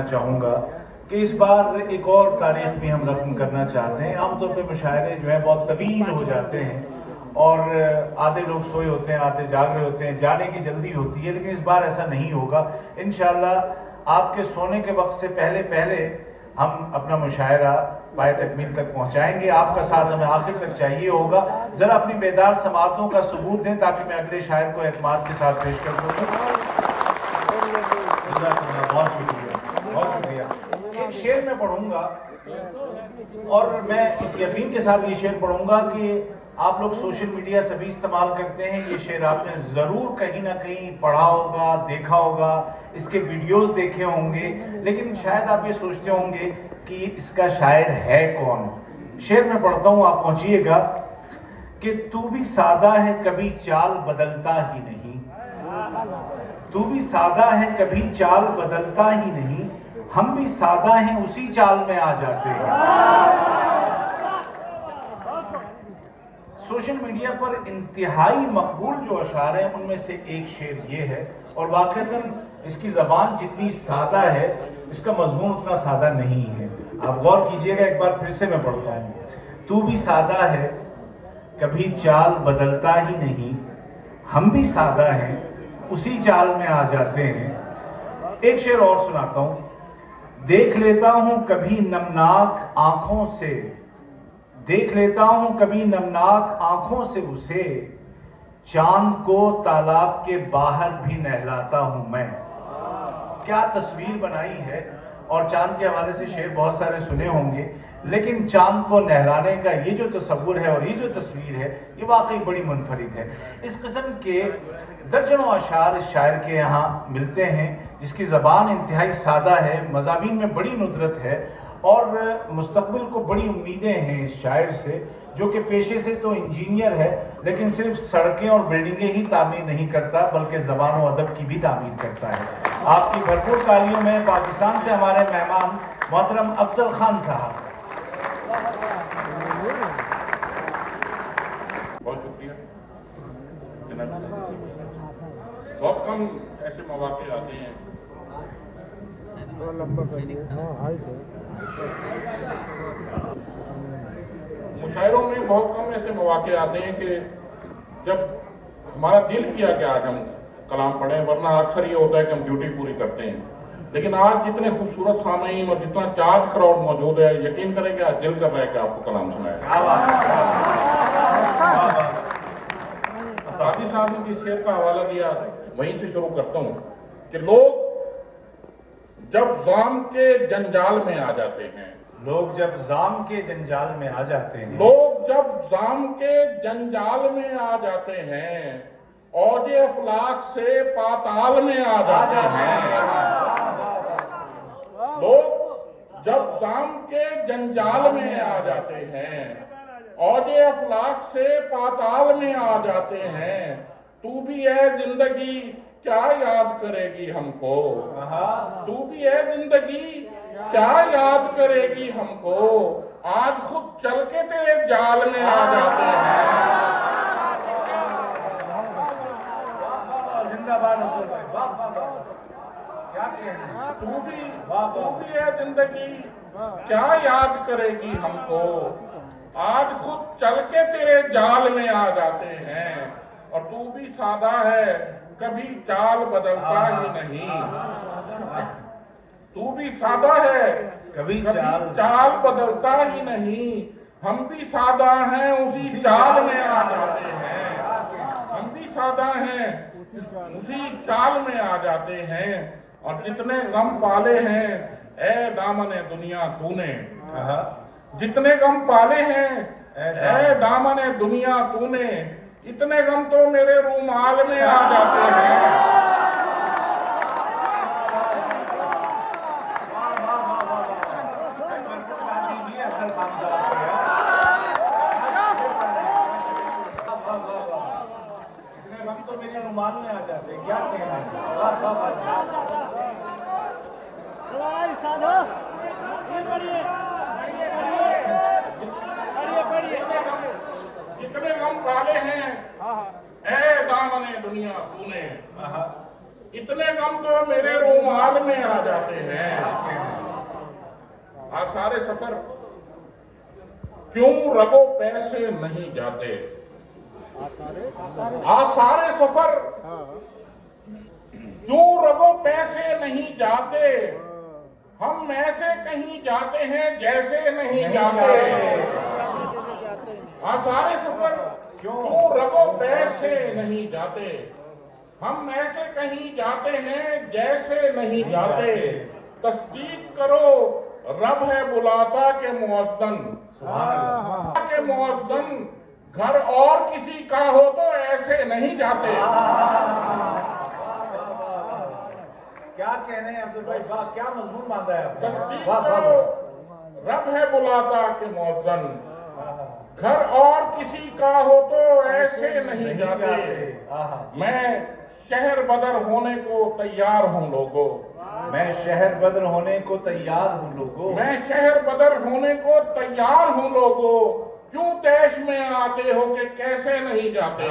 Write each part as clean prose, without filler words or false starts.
चाहूँगा कि इस बार एक और तारीख भी हम रकम करना चाहते हैं। आमतौर पे मुशायरे जो हैं बहुत तवील हो जाते हैं और आधे लोग सोए होते हैं, आधे जाग रहे होते हैं, जाने की जल्दी होती है, लेकिन इस बार ऐसा नहीं होगा। इंशाअल्लाह आपके सोने के वक्त से पहले पहले हम अपना मुशायरा पाए तकमील तक पहुँचाएँगे। आपका साथ हमें आखिर तक चाहिए होगा। ज़रा अपनी बेदार समातों का सबूत दें ताकि मैं अगले शायर को एतमाद के साथ पेश कर सकूँ। बहुत शुक्रिया, बहुत शुक्रिया। एक शेर मैं पढ़ूंगा और मैं इस यकीन के साथ ये शेर पढ़ूंगा कि आप लोग सोशल मीडिया सभी इस्तेमाल करते हैं। ये शेर आपने ज़रूर कहीं ना कहीं पढ़ा होगा, देखा होगा, इसके वीडियोस देखे होंगे, लेकिन शायद आप ये सोचते होंगे कि इसका शायर है कौन। शेर मैं पढ़ता हूँ, आप पहुँचिएगा कि तू भी सादा है कभी चाल बदलता ही नहीं, तू भी सादा है कभी चाल बदलता ही नहीं, हम भी सादा हैं उसी चाल में आ जाते हैं। सोशल मीडिया पर इंतहाई मकबूल जो अशार हैं उनमें से एक शेर ये है, और वाक़तन इसकी ज़बान जितनी सादा है इसका मजमून उतना सादा नहीं है। आप गौर कीजिएगा, एक बार फिर से मैं पढ़ता हूँ। तू भी सादा है कभी चाल बदलता ही नहीं, हम भी सादा हैं उसी चाल में आ जाते हैं। एक शेर और सुनाता हूं। देख लेता हूं कभी नमनाक आंखों से, देख लेता हूं कभी नमनाक आंखों से उसे, चांद को तालाब के बाहर भी नहलाता हूं मैं। क्या तस्वीर बनाई है। और चांद के हवाले से शेर बहुत सारे सुने होंगे, लेकिन चांद को नहलाने का ये जो तस्वुर है और ये जो तस्वीर है ये वाकई बड़ी मुनफरिद है। इस किस्म के दर्जनों अशार इस शायर के यहाँ मिलते हैं जिसकी ज़बान इंतहाई सादा है, मज़ामीन में बड़ी नुदरत है और मुस्तक़बिल को बड़ी उम्मीदें हैं इस शायर से, जो कि पेशे से तो इंजीनियर है लेकिन सिर्फ सड़कें और बिल्डिंगें ही तामीर नहीं करता बल्कि ज़बान और अदब की भी तामीर करता है। आपकी भरपूर तालियों में पाकिस्तान से हमारे मेहमान मोहतरम अफजल खान साहब। बहुत शुक्रिया। बहुत कम ऐसे मौके आते हैं मुशायरों में, बहुत कम ऐसे मौके आते हैं कि जब हमारा दिल किया कि आज हम कलाम पढ़ें, वरना अक्सर ये होता है कि हम ड्यूटी पूरी करते हैं। लेकिन आज जितने खूबसूरत सामीन और जितना चार्ज क्राउड मौजूद है, यकीन करें कि आज दिल कर रहा है कि आपको कलाम सुनाए। ताकि साहब ने जिस शेर का हवाला दिया वहीं से शुरू करता हूँ कि लोग जब जाम के जंजाल में आ जाते हैं, लोग जब जाम के जंजाल में आ जाते हैं, लोग जब जाम के जंजाल में आ जाते हैं, औजे अफलाक से पाताल में आ जाते हैं। लोग जब जाम के जंजाल में आ जाते हैं, औजे अफलाक से पाताल में आ जाते हैं, तू भी है जिंदगी क्या याद करेगी हमको, तू भी है जिंदगी क्या याद करेगी हमको, आज खुद चल के तेरे जाल में आ जाते हैं। क्या कहना, तू भी है जिंदगी क्या याद करेगी हमको, आज खुद चल के तेरे जाल में आ जाते हैं, और तू भी सादा है कभी चाल बदलता ही नहीं, तू भी सादा है कभी चाल बदलता ही नहीं, हम भी सादा हैं उसी चाल में आ जाते हैं, हम भी सादा हैं उसी चाल में आ जाते हैं। और जितने गम पाले हैं ए दामने दुनिया तूने, जितने गम पाले हैं ए दामने दुनिया तूने, इतने गम तो मेरे रूमाल में आ जाते हैं। इतने गम तो मेरे रूमाल में आ जाते हैं। क्या कहना है। वाह वाह वाह। जितने गम पाले हैं ए दामने दुनिया तूने, इतने गम तो मेरे रूमाल में आ जाते हैं। आसारे सफर क्यों रगो पैसे नहीं जाते, आसारे सफर क्यों रगो पैसे नहीं जाते, हम ऐसे कहीं जाते हैं जैसे नहीं जाते। आसारे सफर क्यों रगो पैसे नहीं जाते, हम ऐसे कहीं जाते हैं जैसे नहीं जाते। तस्दीक करो रब है बुलाता के मुअज्जन, के मुअज्जन घर और किसी का हो तो ऐसे नहीं जाते। क्या कहने हैं अफजल भाई, वाह क्या मजमून बांधा है आपने। तस्दीक करो रब है बुलाता के मुअज्जन घर और किसी का हो तो ऐसे नहीं जाते। मैं शहर बदर होने को तैयार हूँ लोगों, मैं शहर बदर होने को तैयार हूँ लोगों, मैं शहर बदर होने को तैयार हूँ लोगों, क्यों तैश में आते हो कि कैसे नहीं जाते।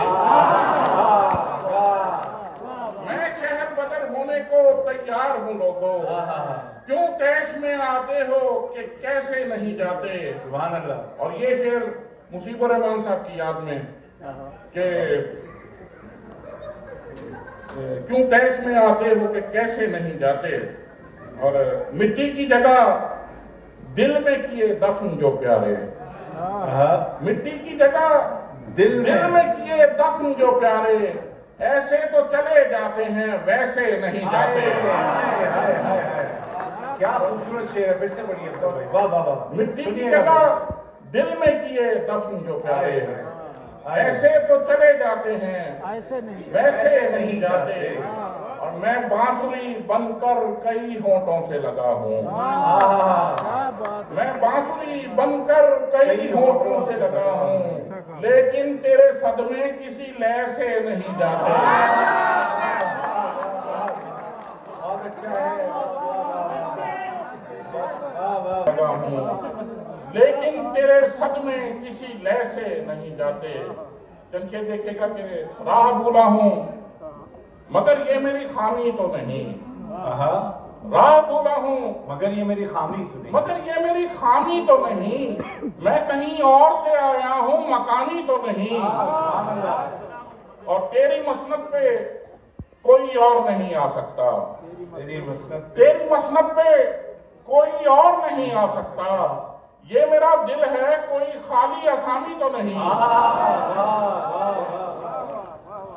मैं शहर बदर होने को तैयार हूँ लोगों, क्यों तैश में आते हो कि कैसे नहीं जाते। सुभान अल्लाह। और ये शेर मुसीबर रहमान साहब की याद में कि क्यों तैश में आते हो कि कैसे नहीं जाते। और मिट्टी की जगह दिल में किए दफन जो प्यारे, मिट्टी की जगह दिल में किए दफन जो प्यारे, ऐसे तो चले जाते हैं वैसे नहीं जाते। क्या खूबसूरत शेर है, फिर से पढ़िए अफजल भाई, वाह वाह वाह। मिट्टी की जगह दिल में किए दफन जो प्यारे, ऐसे तो चले जाते हैं वैसे नहीं जाते। और मैं बांसुरी बनकर कई होंठों से लगा हूँ, मैं बांसुरी बनकर कई होंठों से लगा हूँ, लेकिन तेरे सदमे किसी लय से नहीं जाते। बहुत अच्छा है, लगा हूँ लेकिन तेरे सदमे किसी लय से नहीं जाते। चंके देखेगा कि राह भूला हूँ मगर ये मेरी खामी तो नहीं, राह भूला हूँ मगर ये मेरी खामी तो नहीं, मगर ये मेरी खामी तो नहीं, मैं कहीं और से आया हूँ मकानी तो नहीं। और तेरी मसनद पे कोई और नहीं आ सकता, तेरी मसनद पे कोई और नहीं आ सकता। ये मेरा दिल है कोई खाली असामी तो नहीं,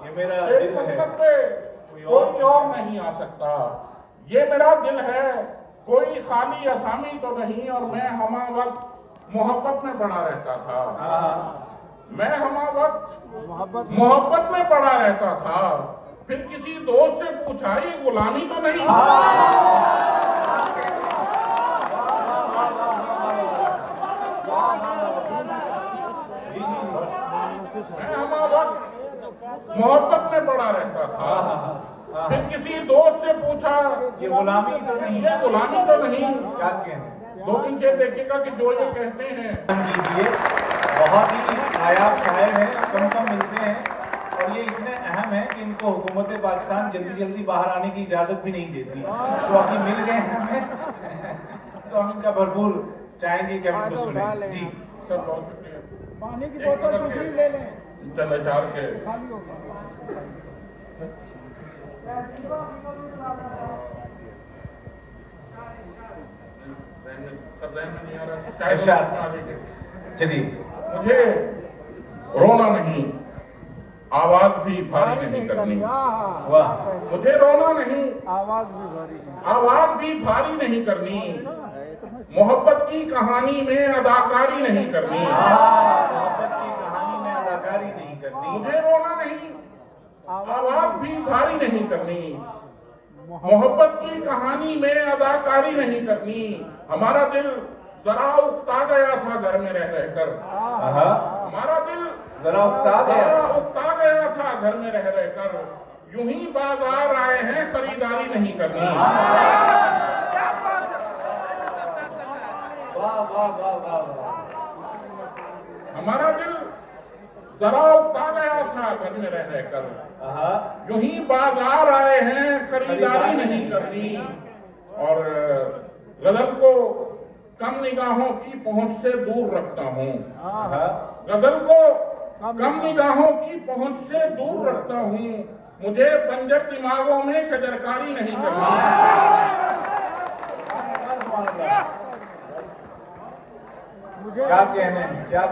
ये मेरा तेरी दिल है मसनद पे कोई और नहीं आ सकता। ये मेरा दिल है कोई खाली असामी तो नहीं। और मैं हमा वक्त मोहब्बत में पड़ा रहता था, मैं हमा वक्त मोहब्बत में पड़ा रहता था। फिर किसी दोस्त से पूछा ये गुलामी तो नहीं। मैं हमा वक्त मोहब्बत में पड़ा रहता था। फिर किसी दोस्त से पूछा ये गुलामी तो नहीं, ये गुलामी तो नहीं। क्या कहने। दो दिन के देखिएगा कि जो ये कहते हैं कीजिए, बहुत ही नायाब शायर हैं, कम मिलते हैं और ये इतने अहम हैं कि इनको हुकूमत पाकिस्तान जल्दी जल्दी बाहर आने की इजाज़त भी नहीं देती। तो अभी मिल गए हैं हमें तो हम इनका भरपूर चाहेंगे कि हम इनको सुने। जी सर बहुत शुक्रिया। पानी की बोतल दूसरी ले लें, चंद्रचार के खाली होगा। चलिए। मुझे रोना नहीं, आवाज भी भारी नहीं करनी। वाह। मुझे रोना नहीं, आवाज भी भारी नहीं, आवाज भी भारी नहीं करनी। मोहब्बत की कहानी में अदाकारी नहीं करनी। मोहब्बत की कहानी में अदाकारी नहीं करनी। मुझे रोना नहीं, आवाज भी भारी नहीं करनी। मोहब्बत की कहानी में अदाकारी नहीं करनी। हमारा दिल जरा उकता गया था घर में रह रहकर, हमारा दिल जरा उकता गया था घर में रह रहकर। यूं ही बाजार आए हैं खरीदारी नहीं करनी। वाह वाह वाह वाह वाह। हमारा दिल जरा उकता गया था घर में रह रहकर। यूं ही बाजार आए हैं, खरीदारी नहीं करनी। और गजल को कम निगाहों की पहुंच से दूर रखता हूँ। गजल को कम निगाहों की पहुंच से दूर रखता हूँ। मुझे बंजर दिमागों में शजरकारी नहीं करनी। क्या कहने हैं, क्या